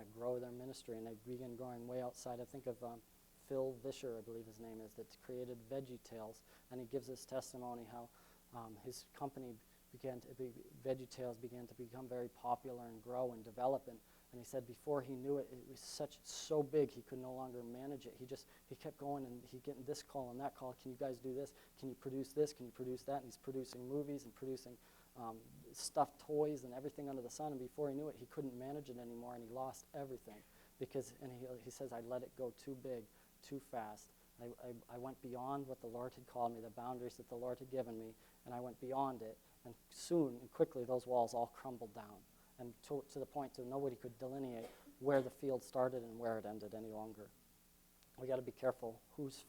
to grow their ministry, and they begin growing way outside. I think of Phil Vischer, I believe his name is, that created VeggieTales, and he gives his testimony how his company VeggieTales began to become very popular and grow and develop, and he said before he knew it, it was so big he could no longer manage it. He kept going, and he getting this call and that call. Can you guys do this? Can you produce this? Can you produce that? And he's producing movies and producing stuffed toys and everything under the sun. And before he knew it, he couldn't manage it anymore, and he lost everything he says, I let it go too big, too fast. I went beyond what the Lord had called me, the boundaries that the Lord had given me, and I went beyond it. And soon and quickly, those walls all crumbled down, and to the point that nobody could delineate where the field started and where it ended any longer. We got to be careful whose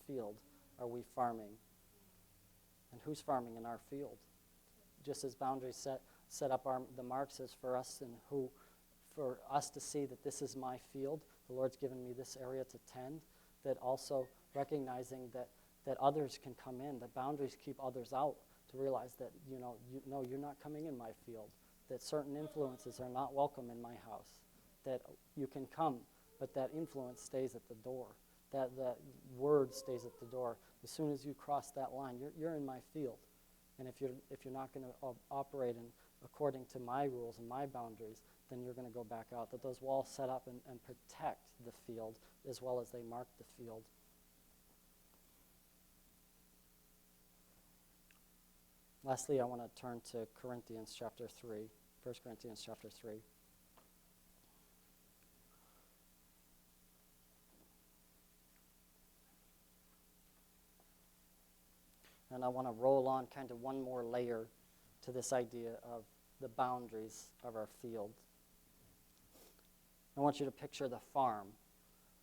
field are we farming, and who's farming in our field. Just as boundaries set up the marks as for us to see that this is my field, the Lord's given me this area to tend, that also recognizing that others can come in, that boundaries keep others out, to realize that, you're not coming in my field, that certain influences are not welcome in my house, that you can come, but that influence stays at the door, that word stays at the door. As soon as you cross that line, you're in my field. And if you're not going to operate according to my rules and my boundaries, then you're going to go back out. That those walls set up and protect the field as well as they mark the field. Lastly, I want to turn to Corinthians chapter 3, 1 Corinthians chapter 3. And I want to roll on kind of one more layer to this idea of the boundaries of our field. I want you to picture the farm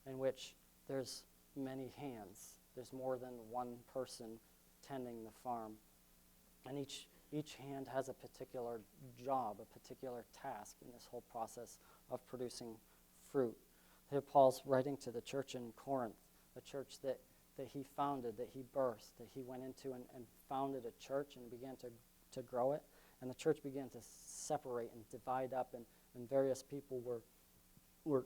in which there's many hands. There's more than one person tending the farm. And each hand has a particular job, a particular task in this whole process of producing fruit. Here Paul's writing to the church in Corinth, a church that he founded, that he birthed, that he went into and founded a church and began to grow it. And the church began to separate and divide up, and various people were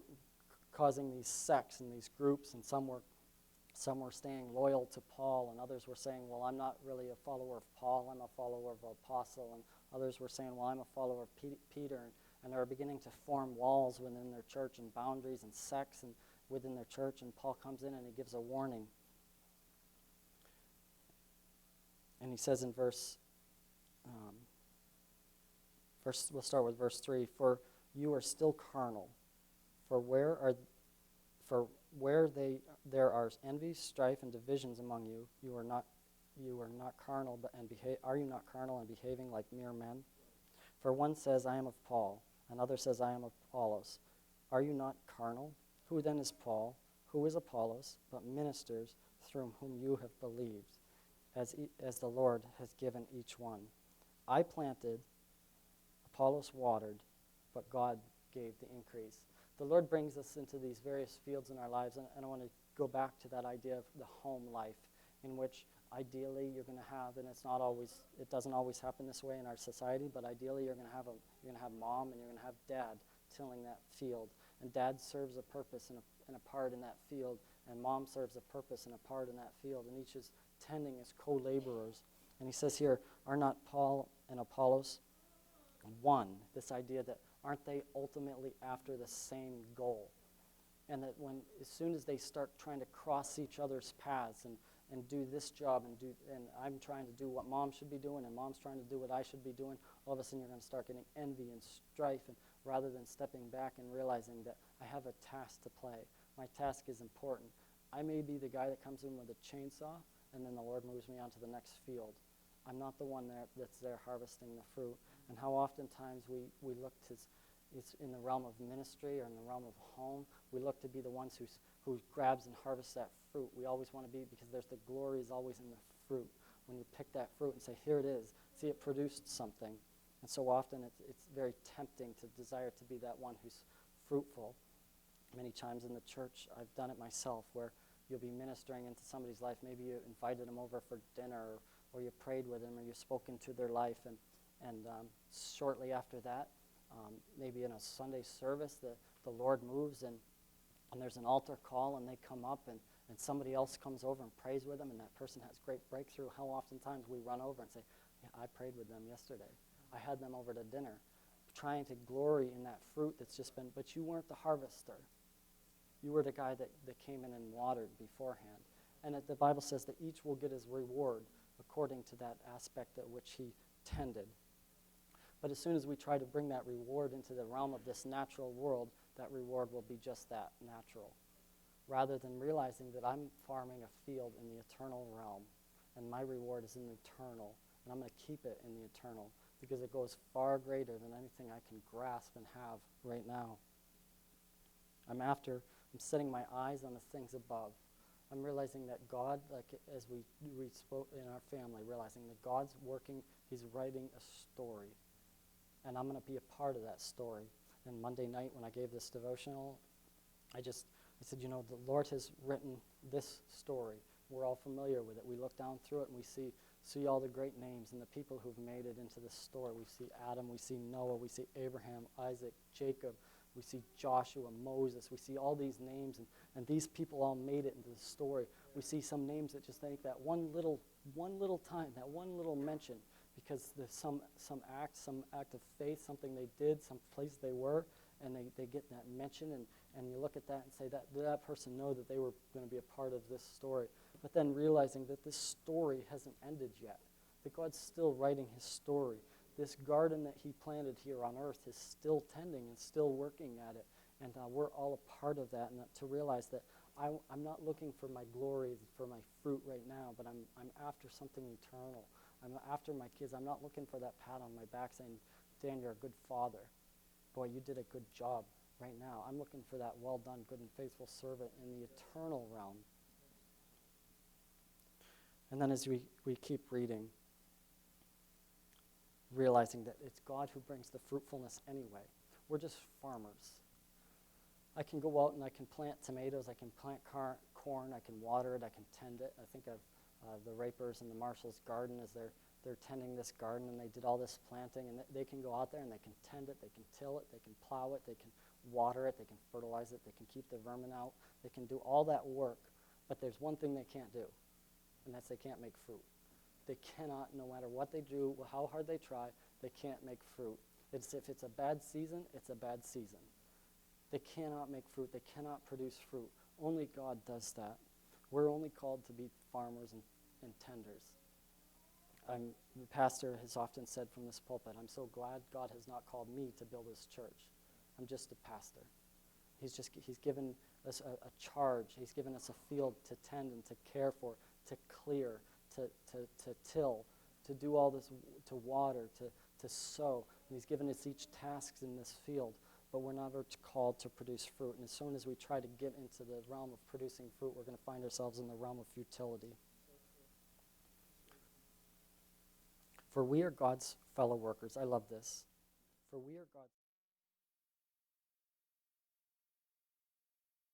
causing these sects and these groups, and some were staying loyal to Paul, and others were saying, well, I'm not really a follower of Paul, I'm a follower of an apostle, and others were saying, well, I'm a follower of Peter, and they were beginning to form walls within their church and boundaries and sects and within their church, and Paul comes in and he gives a warning. And he says in we'll start with verse 3, for you are still carnal, for where there are envy, strife, and divisions among you, are you not carnal, are you not carnal and behaving like mere men? For one says, I am of Paul, another says, I am of Apollos. Are you not carnal? Who then is Paul? Who is Apollos? But ministers through whom you have believed, as the Lord has given each one. I planted, Apollos watered, but God gave the increase. The Lord brings us into these various fields in our lives, and I want to go back to that idea of the home life, in which ideally you're going to have, and it doesn't always happen this way in our society, but ideally you're going to have mom and you're going to have dad tilling that field, and dad serves a purpose and a part in that field, and mom serves a purpose and a part in that field, and each is tending as co-laborers. And he says here, are not Paul and Apollos one? This idea that aren't they ultimately after the same goal? And that as soon as they start trying to cross each other's paths and do this job and I'm trying to do what mom should be doing and mom's trying to do what I should be doing, all of a sudden you're going to start getting envy and strife, and rather than stepping back and realizing that I have a task to play. My task is important. I may be the guy that comes in with a chainsaw, and then the Lord moves me on to the next field. I'm not the one that's there harvesting the fruit. And how oftentimes we look to, it's in the realm of ministry or in the realm of home, we look to be the ones who grabs and harvests that fruit. We always want to be, because the glory is always in the fruit. When you pick that fruit and say, here it is, see, it produced something. And so often it's very tempting to desire to be that one who's fruitful. Many times in the church, I've done it myself, where you'll be ministering into somebody's life. Maybe you invited them over for dinner, or you prayed with them, or you spoke into their life, and shortly after that, maybe in a Sunday service, the Lord moves and there's an altar call and they come up and somebody else comes over and prays with them and that person has great breakthrough. How oftentimes we run over and say, yeah, I prayed with them yesterday. I had them over to dinner, trying to glory in that fruit that's just been, but you weren't the harvester. You were the guy that came in and watered beforehand. And the Bible says that each will get his reward according to that aspect at which he tended. But as soon as we try to bring that reward into the realm of this natural world, that reward will be just that, natural. Rather than realizing that I'm farming a field in the eternal realm, and my reward is in the eternal, and I'm going to keep it in the eternal, because it goes far greater than anything I can grasp and have right now. I'm setting my eyes on the things above. I'm realizing that God, like as we spoke in our family, realizing that God's working, he's writing a story. And I'm going to be a part of that story. And Monday night when I gave this devotional, I said, the Lord has written this story. We're all familiar with it. We look down through it and we see all the great names and the people who've made it into this story. We see Adam, we see Noah, we see Abraham, Isaac, Jacob, we see Joshua, Moses. We see all these names, and these people all made it into the story. We see some names that just make that one little time, that one little mention, because there's some act of faith, something they did, some place they were, and they get that mention, and you look at that and say that person know that they were going to be a part of this story. But then realizing that this story hasn't ended yet, that God's still writing his story. This garden that he planted here on earth is still tending and still working at it, and we're all a part of that, and to realize that I'm not looking for my glory, for my fruit right now, but I'm after something eternal. I'm after my kids. I'm not looking for that pat on my back saying, Dan, you're a good father. Boy, you did a good job right now. I'm looking for that well done, good and faithful servant in the eternal realm. And then as we keep reading, realizing that it's God who brings the fruitfulness anyway. We're just farmers. I can go out and I can plant tomatoes, I can plant corn, I can water it, I can tend it. I think of the Rapers and the Marshall's garden as they're tending this garden, and they did all this planting, and they can go out there and they can tend it, they can till it, they can plow it, they can water it, they can fertilize it, they can keep the vermin out, they can do all that work, but there's one thing they can't do, and that's they can't make fruit. They cannot, no matter what they do, how hard they try, they can't make fruit. If it's a bad season, it's a bad season. They cannot make fruit. They cannot produce fruit. Only God does that. We're only called to be farmers and tenders. The pastor has often said from this pulpit, I'm so glad God has not called me to build his church. I'm just a pastor. He's given us a charge. He's given us a field to tend and to care for, to clear, to till, to do all this, to water, to sow. And he's given us each tasks in this field, but we're not called to produce fruit. And as soon as we try to get into the realm of producing fruit, we're going to find ourselves in the realm of futility. For we are God's fellow workers. I love this. For we are God's